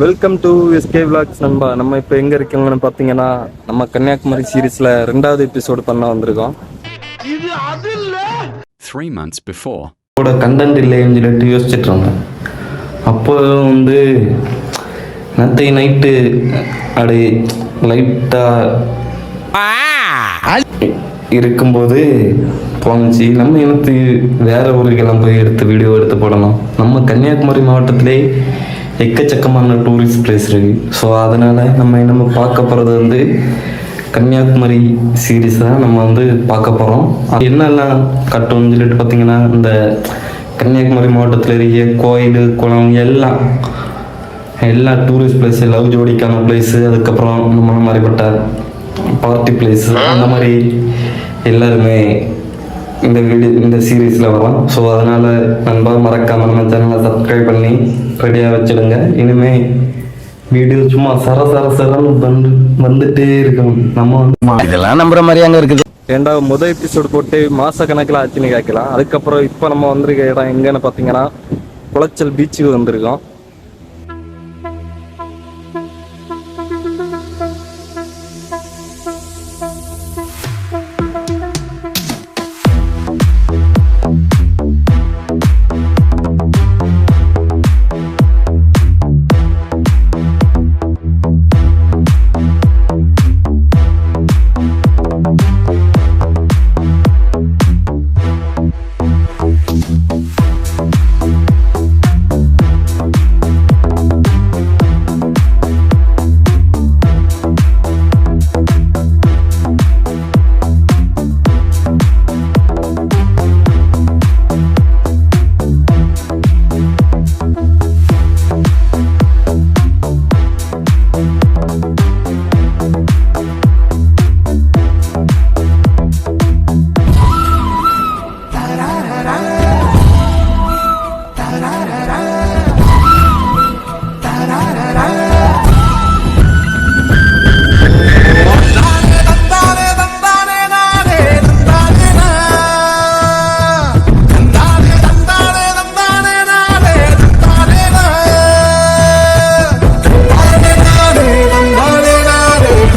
Welcome to SK vlogs நண்பா. நம்ம இப்போ எங்கே இருக்கோங்கன்னு பார்த்தீங்கன்னா நம்ம கன்னியாகுமரி சீரீஸில் 2வது எபிசோடு பண்ண வந்திருக்கோம். 3 months before இதோட கண்டென்ட் இல்லைன்னு சொல்லிட்டு யோசிச்சுட்டு இருந்தேன். அப்போ நேற்று நைட்டு அப்படி லைட்டாக இருக்கும்போது போனுச்சு, நம்ம எனக்கு வேற ஊருக்கெல்லாம் போய் வீடியோ எடுத்து போடணும். நம்ம கன்னியாகுமரி மாவட்டத்திலே எக்கச்சக்கமான டூரிஸ்ட் பிளேஸ் இருக்கு. ஸோ அதனால நம்ம பார்க்க போகிறது கன்னியாகுமரி சீரீஸ் தான் நம்ம பார்க்க போகிறோம். என்னெல்லாம் கட்டணும்னு சொல்லிட்டு பார்த்தீங்கன்னா, இந்த கன்னியாகுமரி மாவட்டத்தில் இருக்க கோயில் குளம் எல்லா டூரிஸ்ட் பிளேஸு, லவ் ஜோடிக்கான பிளேஸு, அதுக்கப்புறம் நம்ம மாதிரிப்பட்ட பார்ட்டி பிளேஸு, அந்த மாதிரி எல்லாருமே இந்த சீரீஸில் வரலாம். ஸோ அதனால் நண்பா மறக்காமல் நம்ம சேனலை சப்ஸ்கிரைப் பண்ணி ரெடியாக வச்சுடுங்க. இனிமேல் வீடியோ சும்மா சரன்னு வந்துட்டே இருக்கணும். நம்ம இதெல்லாம் நம்புற மாதிரி அங்கே இருக்குது. முதல் எபிசோடு போட்டு மாத கணக்கில் ஆச்சுன்னு கேட்கலாம். அதுக்கப்புறம் இப்போ நம்ம வந்திருக்க இடம் எங்கன்னு பார்த்தீங்கன்னா குளச்சல் பீச்சுக்கு வந்திருக்கோம்.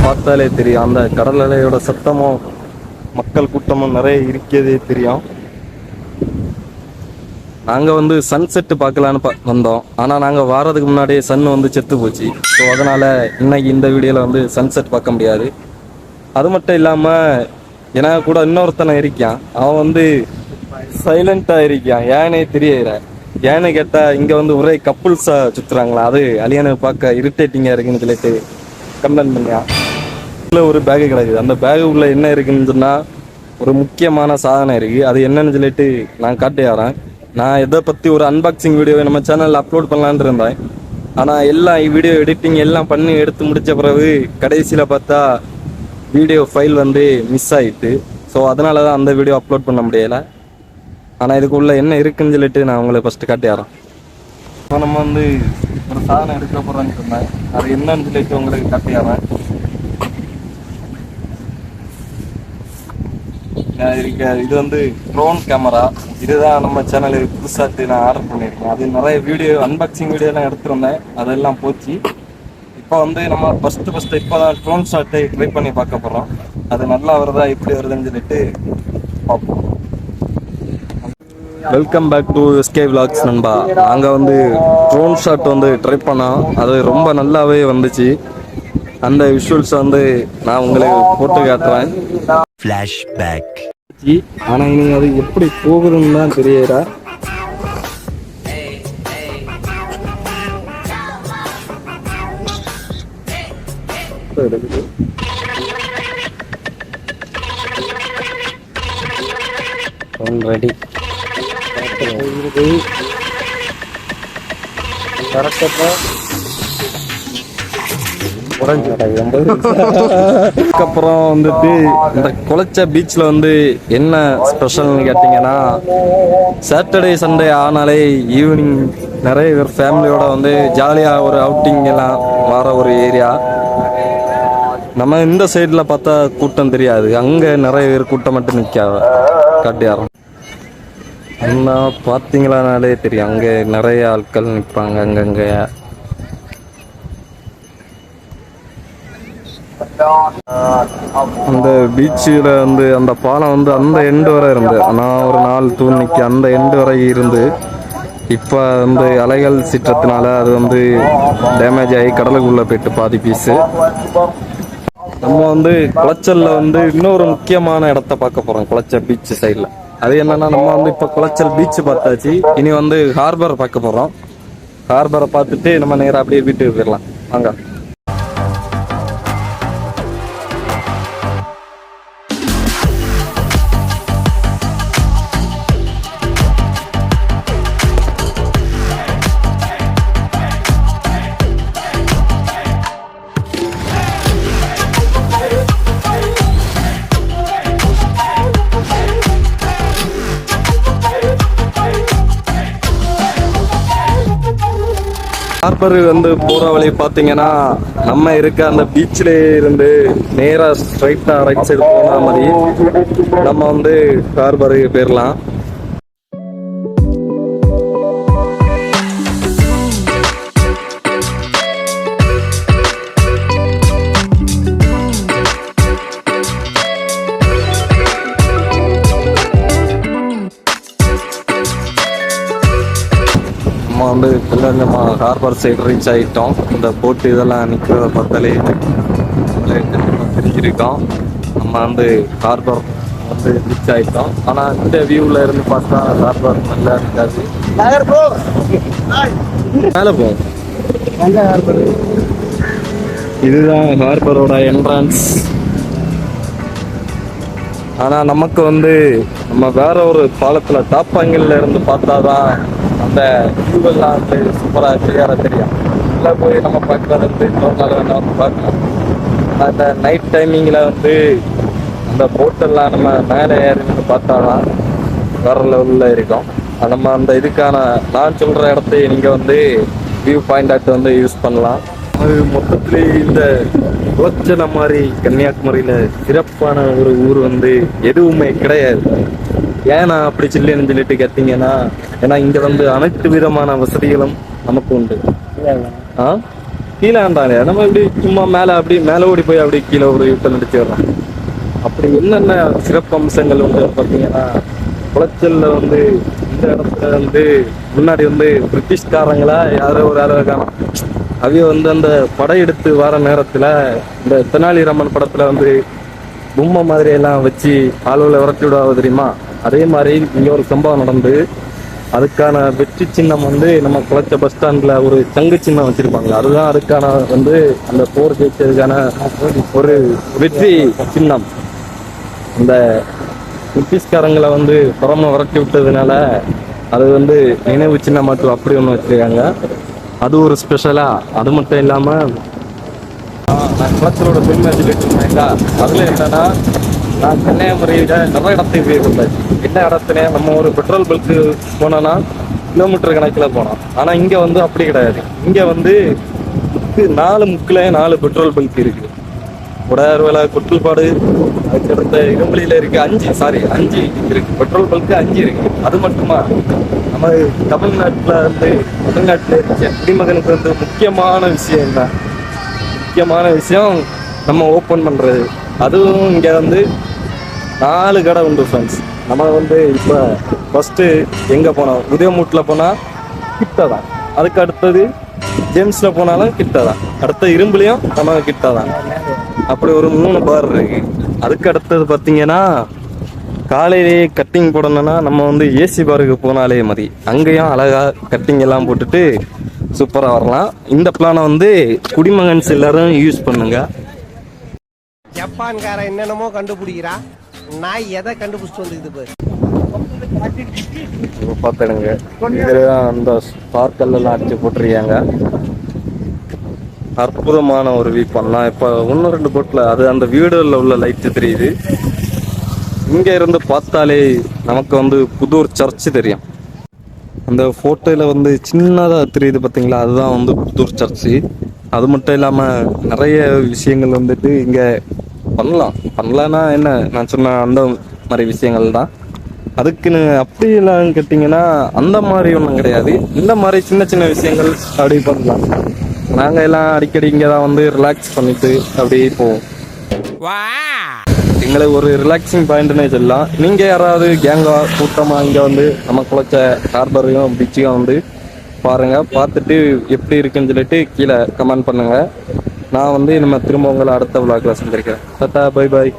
பார்த்தாலே தெரியும், அந்த கடல் அலையோட சத்தமும் மக்கள் கூட்டமும் நிறைய இருக்கிறதே தெரியும். நாங்கள் சன்செட்டு பார்க்கலான்னு வந்தோம். ஆனால் நாங்கள் வாரதுக்கு முன்னாடியே சன் செத்து போச்சு. ஸோ அதனால் இன்னைக்கு இந்த வீடியோவில் சன்செட் பார்க்க முடியாது. அது மட்டும் இல்லாமல் எனக்கு கூட இன்னொருத்தனை இருக்கான். அவன் சைலண்ட்டாக இருக்கான். ஏனே தெரியல. ஏன்னு கேட்டால் இங்கே ஒரே கப்புள்ஸாக சுற்றுறாங்களா, அது அலியானை பார்க்க இரிட்டேட்டிங்காக இருக்குன்னு சொல்லிட்டு கம்ப்ளைண்ட் பண்ணியான். ஒரு பேகு கிடைக்குது. அந்த பேகு உள்ள என்ன இருக்குன்னு சொன்னால் ஒரு முக்கியமான சாதனை இருக்குது. அது என்னன்னு சொல்லிட்டு நான் காட்டியாரேன். நான் இதை பற்றி ஒரு அன்பாக்சிங் வீடியோவை நம்ம சேனலில் அப்லோட் பண்ணலான்னு இருந்தேன். ஆனால் எல்லாம் வீடியோ எடிட்டிங் எல்லாம் பண்ணி எடுத்து முடித்த பிறகு கடைசியில் பார்த்தா வீடியோ ஃபைல் மிஸ் ஆகிட்டு. ஸோ அதனால தான் அந்த வீடியோ அப்லோட் பண்ண முடியலை. ஆனால் இதுக்குள்ளே என்ன இருக்குன்னு சொல்லிட்டு நான் உங்களை ஃபஸ்ட்டு காட்டியாரேன். இப்போ நம்ம ஒரு சாதனை எடுக்க போகிறோன்னு சொன்னேன். அது என்னன்னு சொல்லிட்டு உங்களுக்கு காட்டியாரேன். இது ட்ரோன் கேமரா. இதுதான் நம்ம சேனலுக்கு புதுசாக நான் ஆர்டர் பண்ணியிருக்கேன். அது நிறைய வீடியோ அன்பாக்சிங் வீடியோலாம் எடுத்துருந்தேன், அதெல்லாம் போச்சு. இப்போ நம்ம ஃபஸ்ட்டு இப்போ தான் ட்ரோன் ஷாட்டை ட்ரை பண்ணி பார்க்க போகிறோம். அது நல்லா வருதா எப்படி வருதுன்னு சொல்லிட்டு பார்ப்போம். Welcome back to SK vlogs நண்பா. நாங்கள் ட்ரோன் ஷாட் ட்ரை பண்ணோம். அது ரொம்ப நல்லாவே வந்துச்சு. அந்த விஷுவல்ஸ் நான் உங்களுக்கு போட்டு காட்டுறேன். ஃப்ளாஷ்பேக். ஆனால் இனி அது எப்படி போகுதுன்னு தான் தெரியல. ரெடி கரெக்டாக அதுக்கப்புறம் இந்த குளச்ச பீச்சில் என்ன ஸ்பெஷல்னு கேட்டிங்கன்னா, சாட்டர்டே சண்டே ஆனாலே ஈவினிங் நிறைய பேர் ஃபேமிலியோட ஜாலியாக ஒரு அவுட்டிங் எல்லாம் வர ஒரு ஏரியா. நம்ம இந்த சைடில் பார்த்தா கூட்டம் தெரியாது, அங்கே நிறைய பேர் கூட்டம் மட்டும் காட்டியாரம். பார்த்தீங்களானாலே தெரியும், அங்கே நிறைய ஆட்கள் நிற்பாங்க அங்கங்கே. அந்த பீச்சில் வந்து அந்த பாலம் வந்து அந்த எண்டு வரை இருந்து நான் ஒரு நாள் தூணிக்கு அந்த எண்டு வரை இருந்து இப்போ வந்து அலைகள் சீற்றத்தினால அது வந்து டேமேஜ் ஆகி கடலுக்குள்ளே போயிட்டு பாதி பீஸு. நம்ம வந்து குளச்சல்ல வந்து இன்னொரு முக்கியமான இடத்த பார்க்க போகிறோம். குளச்சல் பீச் சைடில் அது என்னன்னா, நம்ம வந்து இப்போ குளச்சல் பீச் பார்த்தாச்சு, இனி வந்து ஹார்பரை பார்க்க போகிறோம். ஹார்பரை பார்த்துட்டு நம்ம நேராக அப்படியே வீட்டுக்கு போயிடலாம் வாங்க. ஹார்பர் வந்து போகிற வழி பார்த்தீங்கன்னா, நம்ம இருக்க அந்த பீச்சில் இருந்து நேராக ஸ்ட்ரைட்டாக ரைட் சைடு போன மாதிரி நம்ம வந்து ஹார்பருக்கு போயிடலாம். நம்ம வந்து கொஞ்சமாக ஹார்பர் சைடு ரீச் ஆகிட்டோம். இந்த போட்டு இதெல்லாம் நிற்கிறத பார்த்தாலே தெரிஞ்சிருக்கோம். நம்ம வந்து ஹார்பர் வந்து ரீச் ஆகிட்டோம். ஆனால் இந்த வியூவில் இருந்து பார்த்தா ஹார்பர் நல்லா இருக்காது. மேலே போகும். இதுதான் ஹார்பரோட என்ட்ரன்ஸ். ஆனால் நமக்கு வந்து நம்ம வேற ஒரு பாலத்தில் டாப்பாங்கல்ல இருந்து பார்த்தாதான் அந்த வியூவெல்லாம் வந்து சூப்பராக கிளியராக தெரியும். உள்ளே போய் நம்ம பார்க்கறது வந்து இன்னொரு நாள் வேணா வந்து பார்க்கலாம். அந்த நைட் டைமிங்கில் வந்து அந்த போட்டெல்லாம் நம்ம மேலே ஏறின்னு பார்த்தாதான் வேற லெவலில் இருக்கும். நம்ம அந்த இதுக்கான நான் சொல்கிற இடத்தையும் நீங்கள் வந்து வியூ பாயிண்டாட்டு வந்து யூஸ் பண்ணலாம். அது மொத்தத்திலே இந்த குளச்சலை மாதிரி கன்னியாகுமரியில் சிறப்பான ஒரு ஊர் வந்து எதுவுமே கிடையாது. ஏன்னா அப்படி சில்லுன்னு சொல்லிட்டு கேட்டீங்கன்னா, ஏன்னா இங்க வந்து அனைத்து விதமான வசதிகளும் நமக்கு உண்டு. கீழே ஆண்டாலே நம்ம இப்படி சும்மா மேலே ஓடி போய் அப்படி கீழே ஒரு யூட்டன் அடிச்சு வர்றோம். அப்படி என்னென்ன சிறப்பு அம்சங்கள் உண்டு பார்த்தீங்கன்னா, குளச்சல்ல வந்து இந்த இடத்துல வந்து முன்னாடி வந்து பிரிட்டிஷ்காரங்களா யாரோ ஒரு ஆளோ இருக்காங்க. அவைய வந்து அந்த படையெடுத்து வர நேரத்துல இந்த தெனாலிராமன் படத்துல வந்து பொம்மை மாதிரி எல்லாம் வச்சு ஆளுகளை விரட்டி விடுவாங்க தெரியுமா? அதே மாதிரி இங்க ஒரு சம்பவம் நடந்து அதுக்கான வெற்றி சின்னம் வந்து நம்ம குளச்ச பஸ் ஸ்டாண்ட்ல ஒரு சங்கு சின்னம் வச்சிருப்பாங்க. அதுதான் அதுக்கான வந்து அந்த போர் ஜெயிச்சதுக்கான ஒரு வெற்றி சின்னம். இந்த பிரிட்டிஷ்காரங்களை வந்து புறமா விரட்டி விட்டதுனால அது வந்து நினைவு சின்னம் மட்டும் அப்படி ஒன்று வச்சிருக்காங்க. அது ஒரு ஸ்பெஷலா. அது மட்டும் இல்லாம நான் குளச்சலோட பெருமை சொல்லிட்டு இருந்தேங்க. அதுல என்னன்னா, நான் கன்னியாகுமரியில நிறைய இடத்துக்கு போயிருந்தேன். எல்லா இடத்துலையும் நம்ம ஒரு பெட்ரோல் பல்க்கு போனோம்னா கிலோமீட்டர் கணக்கில் போனோம். ஆனா இங்க வந்து அப்படி கிடையாது. இங்க வந்து 4 பெட்ரோல் பல்க் இருக்கு. உடையார்வேலை, கொட்டில்பாடு, அதுக்கடுத்த இரும்பலியில இருக்கு 5 இருக்கு. பெட்ரோல் பல்க்கு 5 இருக்கு. அது மட்டுமா, நம்ம தமிழ்நாட்டுல இருக்க குடிமகனுக்கு வந்து முக்கியமான விஷயம் நம்ம ஓப்பன் பண்றது. அதுவும் இங்க வந்து 4 கடை உண்டு ஃப்ரெண்ட்ஸ். நம்ம வந்து இப்போ ஃபர்ஸ்ட்டு எங்கே போனோம், உதயமூட்டில் போனால் கிட்ட தான். அதுக்கு அடுத்தது ஜேம்ஸில் போனாலும் கிட்ட தான். அடுத்த இரும்புலையும் நம்ம கிட்ட தான். அப்படி ஒரு 3 பார் இருக்கு. அதுக்கு அடுத்தது பார்த்தீங்கன்னா, காலையிலேயே கட்டிங் போடணும்னா நம்ம வந்து ஏசி பாருக்கு போனாலே மதி. அங்கேயும் அழகாக கட்டிங் எல்லாம் போட்டுட்டு சூப்பராக வரலாம். இந்த பிளானை வந்து குடிமகன்ஸ் எல்லாரும் யூஸ் பண்ணுங்க. ஜப்பான்கார என்னென்னமோ கண்டுபிடிக்கிறா, நான் எதை கண்டுபிடிச்சிட்டு வந்துக்குது பாரு. பார்த்துடுங்க, இதுதான் அந்த ஸ்பார்க்கல்லாம் அடிச்சு போட்டிருக்காங்க. அற்புதமான ஒரு வியூ பண்ணலாம். இப்போ 1-2 போட்டில் அது அந்த வீடுகளில் உள்ள லைட்டு தெரியுது. இங்கே இருந்து பார்த்தாலே நமக்கு வந்து புதூர் சர்ச்சு தெரியும். அந்த ஃபோட்டோவில் வந்து சின்னதாக தெரியுது பார்த்தீங்களா, அதுதான் வந்து புதூர் சர்ச்சு. அது மட்டும் இல்லாமல் நிறைய விஷயங்கள் வந்துட்டு இங்கே பண்ணலான்னா என்ன, நான் சொன்ன அந்த மாதிரி விஷயங்கள் தான். அதுக்குன்னு அப்படியெல்லாம் கேட்டிங்கன்னா அந்த மாதிரி ஒன்றும் கிடையாது. இந்த மாதிரி சின்ன சின்ன விஷயங்கள் அப்படி பண்ணலாம். நாங்கள் எல்லாம் அடிக்கடி இங்கே தான் வந்து ரிலாக்ஸ் பண்ணிட்டு அப்படியே போவோம். எங்களை ஒரு ரிலாக்ஸிங் பாயிண்ட்னே சொல்லலாம். நீங்கள் யாராவது கேங்கா கூட்டமாக இங்கே வந்து நம்ம குளச்ச ஹார்பரையும் பீச்சையும் வந்து பாருங்கள். பார்த்துட்டு எப்படி இருக்குன்னு சொல்லிட்டு கீழே கமெண்ட் பண்ணுங்கள். நான் வந்து நம்ம திரும்ப உங்களை அடுத்த விழாக்கில் சந்திருக்கேன். Tata, bye bye.